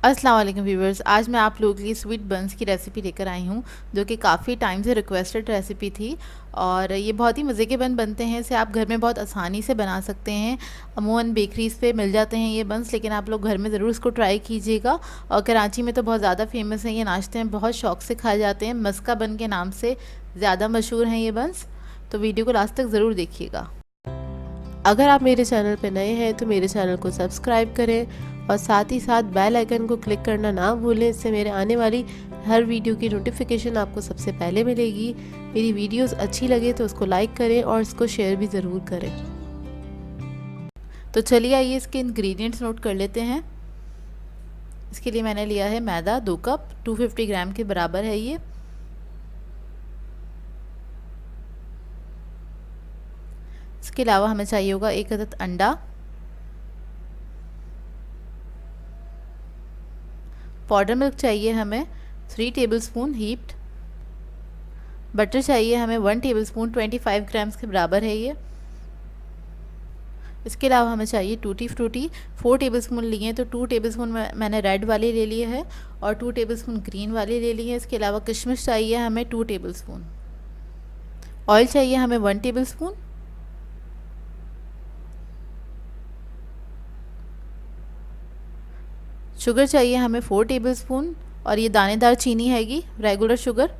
अस्सलाम वालेकुम व्यूवर्स, आज मैं आप लोगों के लिए स्वीट बंस की रेसिपी लेकर आई हूँ जो कि काफ़ी टाइम से रिक्वेस्टेड रेसिपी थी। और ये बहुत ही मज़े के बनते हैं। इसे आप घर में बहुत आसानी से बना सकते हैं। अमूमन बेकरीज़ पे मिल जाते हैं ये बंस, लेकिन आप लोग घर में ज़रूर इसको ट्राई कीजिएगा। और कराची में तो बहुत ज़्यादा फेमस है ये नाश्ते में, बहुत शौक से खाए जाते हैं। मस्का बन के नाम से ज़्यादा मशहूर हैं ये बंस। तो वीडियो को लास्ट तक ज़रूर देखिएगा। अगर आप मेरे चैनल पर नए हैं तो मेरे चैनल को सब्सक्राइब करें और साथ ही साथ बेल आइकन को क्लिक करना ना भूलें। इससे मेरे आने वाली हर वीडियो की नोटिफिकेशन आपको सबसे पहले मिलेगी। मेरी वीडियोस अच्छी लगे तो उसको लाइक करें और इसको शेयर भी ज़रूर करें। तो चलिए आइए इसके इंग्रेडिएंट्स नोट कर लेते हैं। इसके लिए मैंने लिया है मैदा 2 कप, 250 ग्राम के बराबर है ये। इसके अलावा हमें चाहिए होगा 1 अदद अंडा, पाउडर मिल्क चाहिए हमें 3 टेबलस्पून हीप्ड, बटर चाहिए हमें 1 टेबलस्पून 25 ग्राम्स के बराबर है ये। इसके अलावा हमें चाहिए टूटी फ्रूटी 4 टेबलस्पून लिए हैं, तो 2 टेबलस्पून मैंने रेड वाली ले लिए है और 2 टेबलस्पून ग्रीन वाली ले ली है। इसके अलावा किशमिश चाहिए हमें 2 टेबलस्पून, ऑयल चाहिए हमें 1 टेबलस्पून, शुगर चाहिए हमें 4 टेबलस्पून और ये दानेदार चीनी हैगी regular sugar.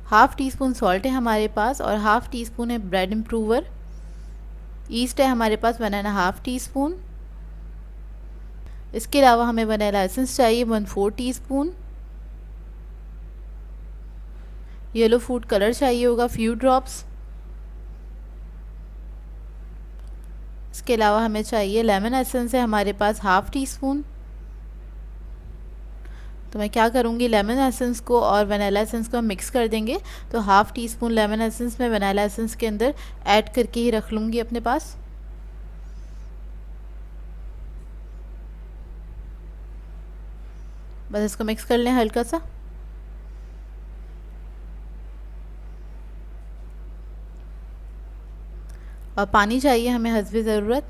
Half tea spoon salt है हमारे पास और हाफ़ टी स्पून है ब्रेड इम्प्रूवर। ईस्ट है हमारे पास 1.5 टीस्पून। इसके अलावा हमें वनीला एसेंस चाहिए 1/4 टीस्पून। येलो फूड कलर चाहिए होगा फ्यू ड्रॉप्स। इसके अलावा हमें चाहिए लेमन एसेंस है हमारे पास हाफ़ टीस्पून। तो मैं क्या करूँगी, लेमन एसेंस को और वनीला एसेंस को हम मिक्स कर देंगे। तो half tea spoon lemon essence मैं वनीला एसेंस के अंदर ऐड करके ही रख लूँगी अपने पास। बस इसको मिक्स कर लें हल्का सा। और पानी चाहिए हमें हस्बे ज़रूरत।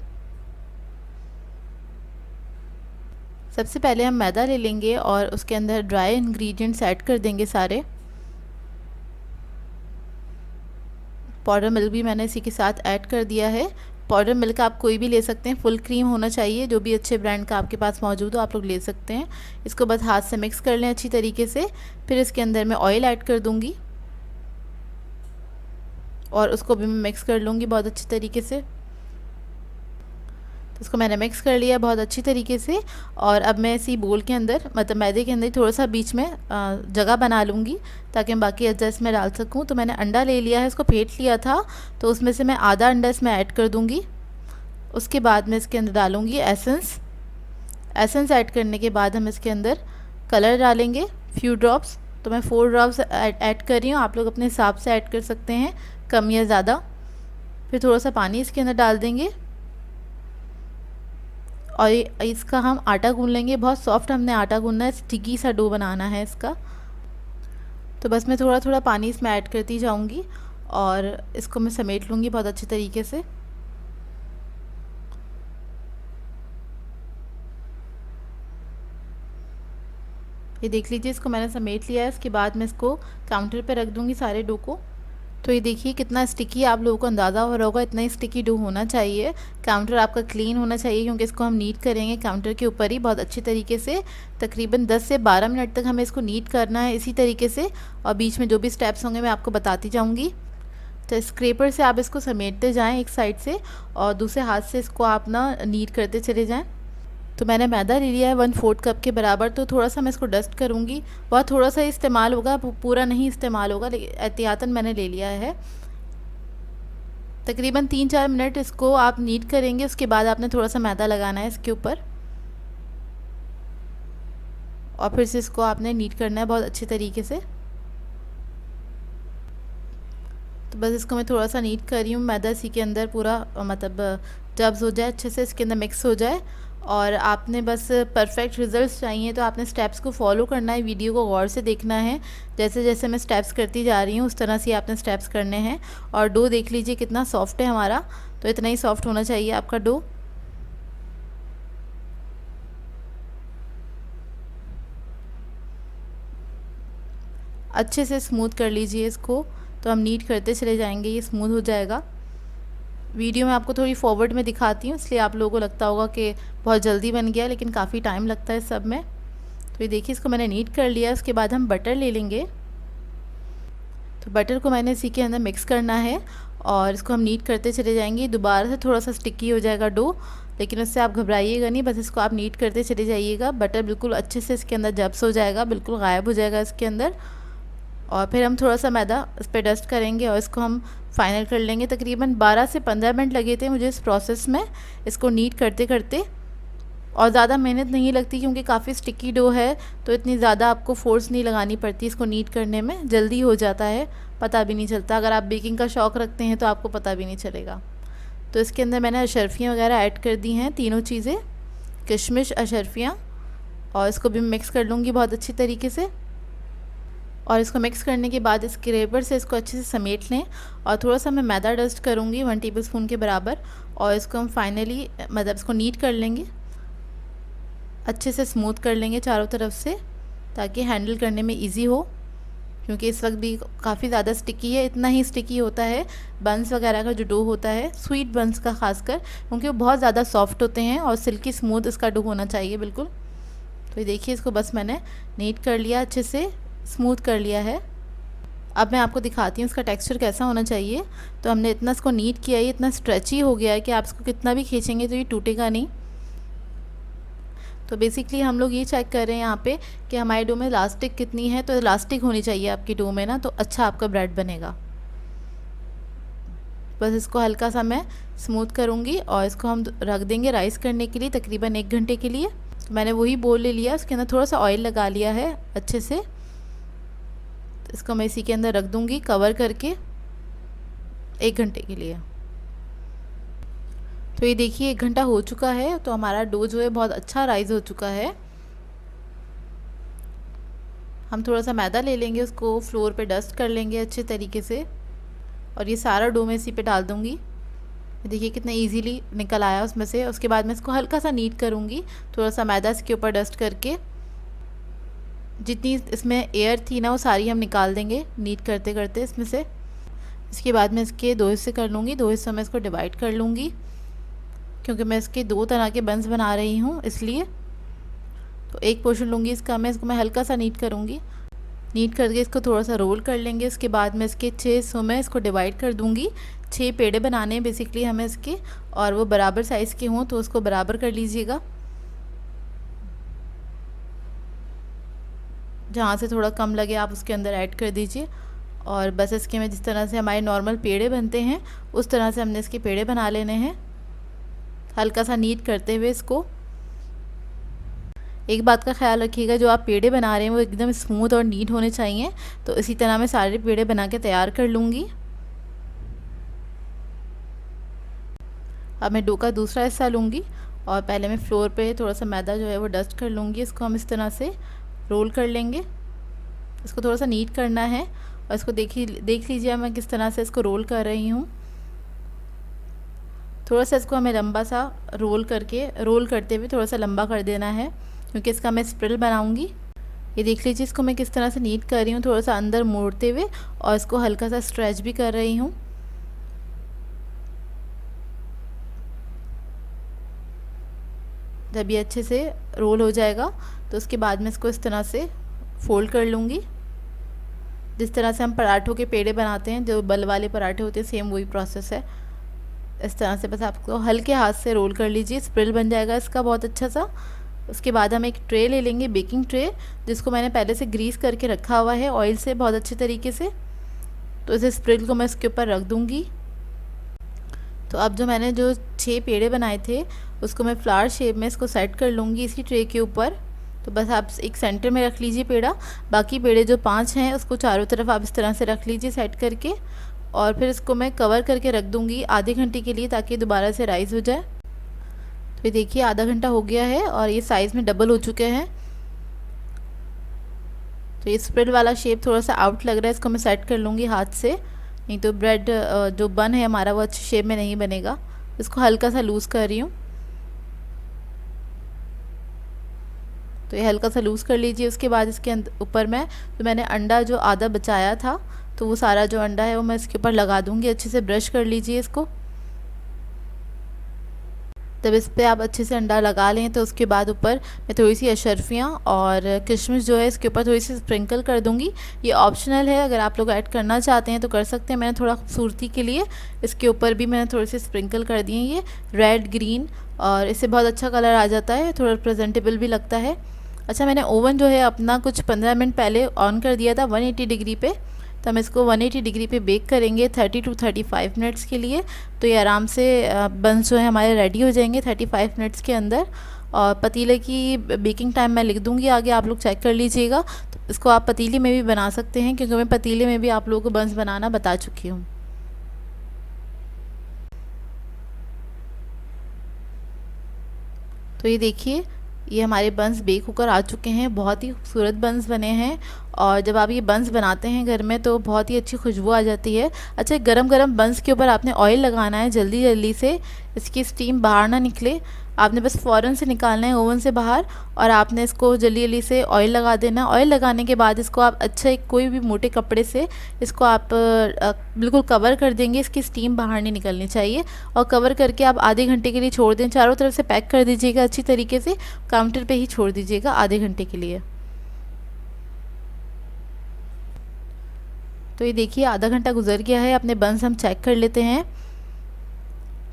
सबसे पहले हम मैदा ले लेंगे और उसके अंदर ड्राई इंग्रेडिएंट्स ऐड कर देंगे सारे। पाउडर मिल्क भी मैंने इसी के साथ ऐड कर दिया है। पाउडर मिल्क आप कोई भी ले सकते हैं, फुल क्रीम होना चाहिए, जो भी अच्छे ब्रांड का आपके पास मौजूद हो आप लोग ले सकते हैं। इसको बस हाथ से मिक्स कर लें अच्छी तरीके से। फिर इसके अंदर मैं ऑयल ऐड कर दूँगी और उसको भी मैं मिक्स कर लूँगी बहुत अच्छी तरीके से। तो इसको मैंने मिक्स कर लिया बहुत अच्छी तरीके से। और अब मैं इसी बोल के अंदर, मतलब मैदे के अंदर थोड़ा सा बीच में जगह बना लूँगी ताकि मैं बाकी अज्जा इसमें डाल सकूँ। तो मैंने अंडा ले लिया है, इसको फेंट लिया था, तो उसमें से मैं आधा अंडा इसमें ऐड कर दूँगी। उसके बाद मैं इसके अंदर डालूँगी एसेंस। एसेंस ऐड करने के बाद हम इसके अंदर कलर डालेंगे फ्यू ड्रॉप्स। तो मैं 4 ड्रॉप्स ऐड कर रही हूँ, आप लोग अपने हिसाब से ऐड कर सकते हैं, कम या ज़्यादा। फिर थोड़ा सा पानी इसके अंदर डाल देंगे और इसका हम आटा गूँध लेंगे। बहुत सॉफ्ट हमने आटा गूँधना है, स्टिकी सा डो बनाना है इसका। तो बस मैं थोड़ा थोड़ा पानी इसमें ऐड करती जाऊँगी और इसको मैं समेट लूँगी बहुत अच्छे तरीके से। ये देख लीजिए, इसको मैंने समेट लिया है। इसके बाद मैं इसको काउंटर पे रख दूँगी सारे डो को। तो ये देखिए कितना स्टिकी, आप लोगों को अंदाज़ा हो रहा होगा, इतना ही स्टिकी डो होना चाहिए। काउंटर आपका क्लीन होना चाहिए क्योंकि इसको हम नीट करेंगे काउंटर के ऊपर ही बहुत अच्छे तरीके से। तकरीबन 10 से 12 मिनट तक हमें इसको नीट करना है इसी तरीके से। और बीच में जो भी स्टेप्स होंगे मैं आपको बताती जाऊँगी। तो स्क्रैपर से आप इसको समेटते जाएँ एक साइड से और दूसरे हाथ से इसको आप ना नीट करते चले जाएँ। तो मैंने मैदा ले लिया है 1/4 कप के बराबर। तो थोड़ा सा मैं इसको डस्ट करूँगी, बहुत थोड़ा सा इस्तेमाल होगा, पूरा नहीं इस्तेमाल होगा, लेकिन एहतियातन मैंने ले लिया है। तकरीबन 3-4 मिनट इसको आप नीट करेंगे। उसके बाद आपने थोड़ा सा मैदा लगाना है इसके ऊपर और फिर से इसको आपने नीट करना है बहुत अच्छे तरीके से। तो बस इसको मैं थोड़ा सा नीट कर रही हूँ, मैदा इसी के अंदर पूरा मतलब जब्स हो जाए अच्छे से, इसके अंदर मिक्स हो जाए। और आपने बस परफेक्ट रिज़ल्ट्स चाहिए तो आपने स्टेप्स को फॉलो करना है, वीडियो को गौर से देखना है। जैसे जैसे मैं स्टेप्स करती जा रही हूँ उस तरह से आपने स्टेप्स करने हैं। और डो देख लीजिए कितना सॉफ्ट है हमारा, तो इतना ही सॉफ्ट होना चाहिए आपका डो। अच्छे से स्मूथ कर लीजिए इसको। तो हम नीट करते चले जाएंगे, ये स्मूथ हो जाएगा। वीडियो में आपको थोड़ी फॉरवर्ड में दिखाती हूँ, इसलिए आप लोगों को लगता होगा कि बहुत जल्दी बन गया, लेकिन काफ़ी टाइम लगता है सब में। तो ये देखिए इसको मैंने नीट कर लिया। उसके बाद हम बटर ले लेंगे। तो बटर को मैंने इसी के अंदर मिक्स करना है और इसको हम नीट करते चले जाएंगे। दोबारा से थोड़ा सा स्टिकी हो जाएगा डो, लेकिन उससे आप घबराइएगा नहीं, बस इसको आप नीट करते चले जाइएगा। बटर बिल्कुल अच्छे से इसके अंदर जब्स हो जाएगा, बिल्कुल गायब हो जाएगा इसके अंदर। और फिर हम थोड़ा सा मैदा इस पर डस्ट करेंगे और इसको हम फाइनल कर लेंगे। तकरीबन 12 से 15 मिनट लगे थे मुझे इस प्रोसेस में, इसको नीट करते करते। और ज़्यादा मेहनत नहीं लगती क्योंकि काफ़ी स्टिकी डो है, तो इतनी ज़्यादा आपको फोर्स नहीं लगानी पड़ती इसको नीट करने में, जल्दी हो जाता है, पता भी नहीं चलता। अगर आप बेकिंग का शौक़ रखते हैं तो आपको पता भी नहीं चलेगा। तो इसके अंदर मैंने अशरफियाँ वगैरह ऐड कर दी हैं, तीनों चीज़ें, किशमिश, अशरफियाँ, और इसको भी मिक्स कर लूँगी बहुत अच्छी तरीके से। और इसको मिक्स करने के बाद इस स्क्रैपर से इसको अच्छे से समेट लें और थोड़ा सा मैं मैदा डस्ट करूँगी 1 टेबलस्पून के बराबर। और इसको हम फाइनली मतलब इसको नीट कर लेंगे, अच्छे से स्मूथ कर लेंगे चारों तरफ से, ताकि हैंडल करने में इजी हो। क्योंकि इस वक्त भी काफ़ी ज़्यादा स्टिकी है, इतना ही स्टिकी होता है बंस वगैरह का जो डो होता है, स्वीट बंस का खासकर, क्योंकि वो बहुत ज़्यादा सॉफ्ट होते हैं और सिल्की स्मूथ इसका डो होना चाहिए बिल्कुल। तो ये देखिए इसको बस मैंने नीट कर लिया, अच्छे से स्मूथ कर लिया है। अब मैं आपको दिखाती हूँ इसका टेक्सचर कैसा होना चाहिए। तो हमने इतना इसको नीट किया है, इतना स्ट्रेची हो गया है कि आप इसको कितना भी खींचेंगे तो ये टूटेगा नहीं। तो बेसिकली हम लोग ये चेक कर रहे हैं यहाँ पे कि हमारे डो में इलास्टिक कितनी है। तो इलास्टिक होनी चाहिए आपकी डो में ना, तो अच्छा आपका ब्रेड बनेगा। बस इसको हल्का सा मैं स्मूथ करूँगी और इसको हम रख देंगे राइस करने के लिए तकरीबन 1 घंटे के लिए। तो मैंने वही बोल ले लिया, उसके अंदर थोड़ा सा ऑयल लगा लिया है अच्छे से। तो इसको मैं इसी के अंदर रख दूँगी कवर करके 1 घंटे के लिए। तो ये देखिए 1 घंटा हो चुका है, तो हमारा डो जो है बहुत अच्छा राइज हो चुका है। हम थोड़ा सा मैदा ले लेंगे, उसको फ्लोर पे डस्ट कर लेंगे अच्छे तरीके से और ये सारा डो मैं इसी पे डाल दूँगी। देखिए कितना इजीली निकल आया उसमें से। उसके बाद मैं इसको हल्का सा नीट करूँगी, थोड़ा सा मैदा इसके ऊपर डस्ट करके। जितनी इसमें एयर थी ना वो सारी हम निकाल देंगे नीट करते करते इसमें से। इसके बाद मैं इसके 2 हिस्से कर लूँगी, 2 हिस्सों में इसको डिवाइड कर लूँगी, क्योंकि मैं इसके 2 तरह के बंस बना रही हूँ इसलिए। तो एक पोर्शन लूँगी इसका मैं, इसको मैं हल्का सा नीट करूँगी। नीट करके इसको थोड़ा सा रोल कर लेंगे। उसके बाद मैं इसके 6 हिस्सों में इसको डिवाइड कर दूँगी। 6 पेड़े बनाने हैं बेसिकली हमें इसके, और वो बराबर साइज़ के हों तो उसको बराबर कर लीजिएगा। जहाँ से थोड़ा कम लगे आप उसके अंदर ऐड कर दीजिए। और बस इसके में जिस तरह से हमारे नॉर्मल पेड़े बनते हैं उस तरह से हमने इसके पेड़े बना लेने हैं, हल्का सा नीट करते हुए इसको। एक बात का ख्याल रखिएगा, जो आप पेड़े बना रहे हैं वो एकदम स्मूथ और नीट होने चाहिए। तो इसी तरह मैं सारे पेड़े बना के तैयार कर लूँगी। अब मैं डो का दूसरा हिस्सा लूँगी और पहले मैं फ्लोर पे थोड़ा सा मैदा जो है वो डस्ट कर लूँगी। इसको हम इस तरह से रोल कर लेंगे। इसको थोड़ा सा नीट करना है और इसको देख लीजिए मैं किस तरह से इसको रोल कर रही हूँ। थोड़ा सा इसको हमें लंबा सा रोल करते हुए थोड़ा सा लंबा कर देना है, क्योंकि इसका मैं स्प्रिल बनाऊंगी। ये देख लीजिए इसको मैं किस तरह से नीट कर रही हूँ, थोड़ा सा अंदर मोड़ते हुए, और इसको हल्का सा स्ट्रेच भी कर रही हूँ। जब ये अच्छे से रोल हो जाएगा तो उसके बाद मैं इसको इस तरह से फोल्ड कर लूँगी। जिस तरह से हम पराठों के पेड़े बनाते हैं, जो बल वाले पराठे होते हैं, सेम वही प्रोसेस है। इस तरह से बस आपको हल्के हाथ से रोल कर लीजिए, स्प्रिल बन जाएगा इसका बहुत अच्छा सा। उसके बाद हम एक ट्रे ले लेंगे, बेकिंग ट्रे, जिसको मैंने पहले से ग्रीस करके रखा हुआ है ऑयल से बहुत अच्छे तरीके से। तो इस स्प्रिल को मैं इसके ऊपर रख दूँगी। तो अब जो मैंने 6 पेड़े बनाए थे उसको मैं फ्लावर शेप में इसको सेट कर लूँगी इसी ट्रे के ऊपर। तो बस आप एक सेंटर में रख लीजिए पेड़ा, बाकी पेड़े जो 5 हैं उसको चारों तरफ आप इस तरह से रख लीजिए सेट करके। और फिर इसको मैं कवर करके रख दूँगी आधे घंटे के लिए, ताकि दोबारा से राइस हो जाए। तो ये देखिए आधा घंटा हो गया है और ये साइज़ में डबल हो चुके हैं। तो ये स्प्रेड वाला शेप थोड़ा सा आउट लग रहा है, इसको मैं सेट कर लूँगी हाथ से, नहीं तो ब्रेड जो बन है हमारा वो अच्छे शेप में नहीं बनेगा। इसको हल्का सा लूज़ कर रही हूँ। तो ये हल्का सा लूज़ कर लीजिए। उसके बाद इसके ऊपर मैंने अंडा जो आधा बचाया था, तो वो सारा जो अंडा है वो मैं इसके ऊपर लगा दूँगी। अच्छे से ब्रश कर लीजिए इसको। तब इस पे आप अच्छे से अंडा लगा लें तो उसके बाद ऊपर मैं थोड़ी सी अशरफियाँ और किशमिश जो है इसके ऊपर थोड़ी सी स्प्रिंकल कर दूँगी। ये ऑप्शनल है, अगर आप लोग ऐड करना चाहते हैं तो कर सकते हैं। मैंने थोड़ा खूबसूरती के लिए इसके ऊपर भी मैंने थोड़ी सी स्प्रिंकल कर दिए ये रेड ग्रीन, और इससे बहुत अच्छा कलर आ जाता है, थोड़ा प्रेजेंटेबल भी लगता है। अच्छा, मैंने ओवन जो है अपना कुछ 15 मिनट पहले ऑन कर दिया था 180 डिग्री पे। तो हम इसको 180 डिग्री पे बेक करेंगे 30 टू 35 मिनट्स के लिए। तो ये आराम से बंस जो है हमारे रेडी हो जाएंगे 35 मिनट्स के अंदर। और पतीले की बेकिंग टाइम मैं लिख दूंगी आगे, आप लोग चेक कर लीजिएगा। तो इसको आप पतीले में भी बना सकते हैं, क्योंकि मैं पतीले में भी आप लोगों को बंस बनाना बता चुकी हूँ। तो ये देखिए, ये हमारे बंस बेक होकर आ चुके हैं। बहुत ही खूबसूरत बंस बने हैं, और जब आप ये बंस बनाते हैं घर में तो बहुत ही अच्छी खुशबू आ जाती है। अच्छा, गरम गरम बंस के ऊपर आपने ऑयल लगाना है जल्दी जल्दी से, इसकी स्टीम बाहर ना निकले। आपने बस फ़ौरन से निकालना है ओवन से बाहर, और आपने इसको जल्दी जल्दी से ऑयल लगा देना। ऑयल लगाने के बाद इसको आप अच्छा कोई भी मोटे कपड़े से इसको आप बिल्कुल कवर कर देंगे, इसकी स्टीम बाहर नहीं निकलनी चाहिए। और कवर करके आप आधे घंटे के लिए छोड़ दें, चारों तरफ से पैक कर दीजिएगा अच्छी तरीके से, काउंटर पे ही छोड़ दीजिएगा आधे घंटे के लिए। तो ये देखिए, आधा घंटा गुजर गया है, अपने बंस हम चेक कर लेते हैं।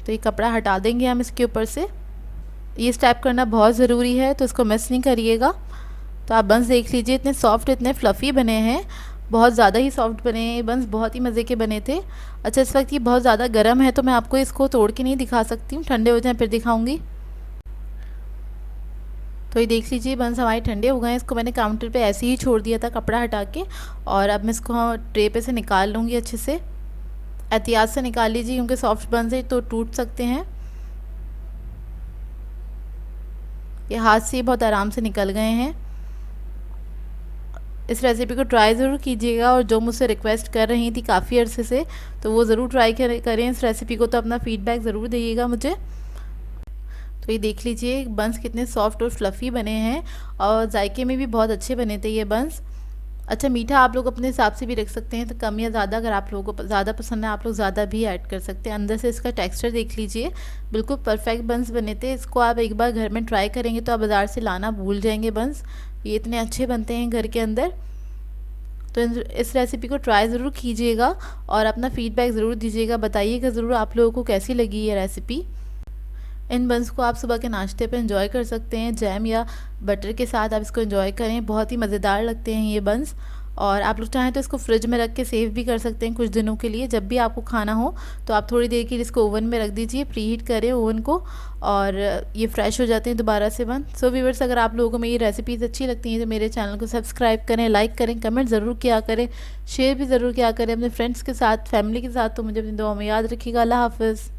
तो ये कपड़ा हटा देंगे हम इसके ऊपर से। ये स्टेप करना बहुत ज़रूरी है, तो इसको मिस नहीं करिएगा। तो आप बंस देख लीजिए, इतने सॉफ्ट इतने फ्लफ़ी बने हैं, बहुत ज़्यादा ही सॉफ्ट बने हैं ये बंस, बहुत ही मज़े के बने थे। अच्छा, इस वक्त ये बहुत ज़्यादा गर्म है तो मैं आपको इसको तोड़ के नहीं दिखा सकती हूँ, ठंडे हो जाएं फिर दिखाऊंगी। तो ये देख लीजिए, बंस हमारे ठंडे हो गए हैं। इसको मैंने काउंटर पे ऐसे ही छोड़ दिया था कपड़ा हटा के, और अब मैं इसको ट्रे पे से निकाल लूँगी अच्छे से। एहतियात से निकाल लीजिए, क्योंकि सॉफ्ट बंस है तो टूट सकते हैं। ये हाथ से बहुत आराम से निकल गए हैं। इस रेसिपी को ट्राई ज़रूर कीजिएगा, और जो मुझसे रिक्वेस्ट कर रही थी काफ़ी अरसे से, तो वो ज़रूर ट्राई करें इस रेसिपी को। तो अपना फ़ीडबैक ज़रूर दीजिएगा मुझे। तो ये देख लीजिए, बंस कितने सॉफ्ट और फ्लफ़ी बने हैं, और जायके में भी बहुत अच्छे बने थे ये बंस। अच्छा, मीठा आप लोग अपने हिसाब से भी रख सकते हैं, तो कम या ज़्यादा, अगर आप लोगों को ज़्यादा पसंद है आप लोग ज़्यादा भी ऐड कर सकते हैं। अंदर से इसका टेक्सचर देख लीजिए, बिल्कुल परफेक्ट बंस बने थे। इसको आप एक बार घर में ट्राई करेंगे तो आप बाज़ार से लाना भूल जाएंगे बंस, ये इतने अच्छे बनते हैं घर के अंदर। तो इस रेसिपी को ट्राई ज़रूर कीजिएगा, और अपना फ़ीडबैक ज़रूर दीजिएगा, बताइएगा ज़रूर आप लोगों को कैसी लगी ये रेसिपी। इन बंस को आप सुबह के नाश्ते पे एंजॉय कर सकते हैं, जैम या बटर के साथ आप इसको एंजॉय करें, बहुत ही मज़ेदार लगते हैं ये बंस। और आप लोग चाहें तो इसको फ्रिज में रख के सेव भी कर सकते हैं कुछ दिनों के लिए। जब भी आपको खाना हो तो आप थोड़ी देर के लिए इसको ओवन में रख दीजिए, प्री हीट करें ओवन को, और ये फ्रेश हो जाते हैं दोबारा से बन। सो व्यूअर्स, अगर आप लोगों को मेरी रेसिपीज़ अच्छी लगती हैं तो मेरे चैनल को सब्सक्राइब करें, लाइक करें, कमेंट ज़रूर किया करें, शेयर भी ज़रूर किया करें अपने फ्रेंड्स के साथ, फैमिली के साथ। तो मुझे अपनी दुआ में याद रखिएगा। अल्लाह हाफ़िज़।